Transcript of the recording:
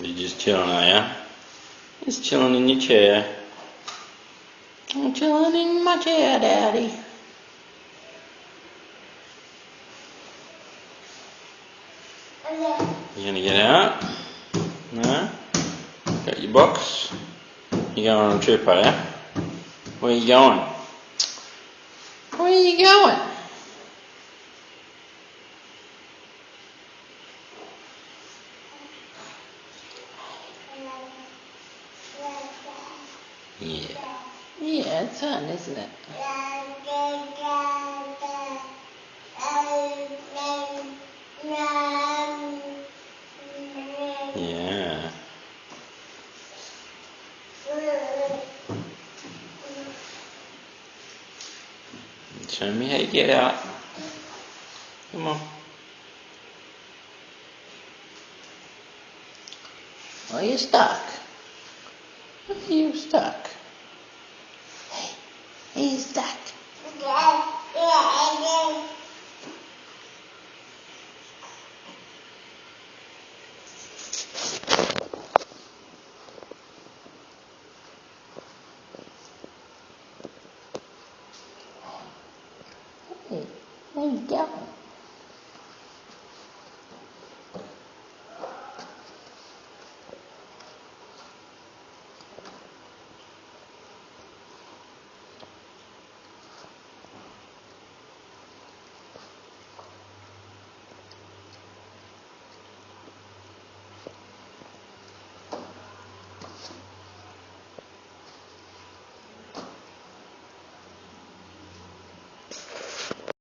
You just chilling, are ya? Just chilling in your chair. I'm chilling in my chair, Daddy. You gonna get out? No? Got your box? You going on a trip, are ya? Where you going? Where you going? Yeah. Yeah, it's fun, isn't it? Yeah. Show me how you get out. Come on. Are you stuck? Are you stuck? Hey, are you stuck? Hey, where you going?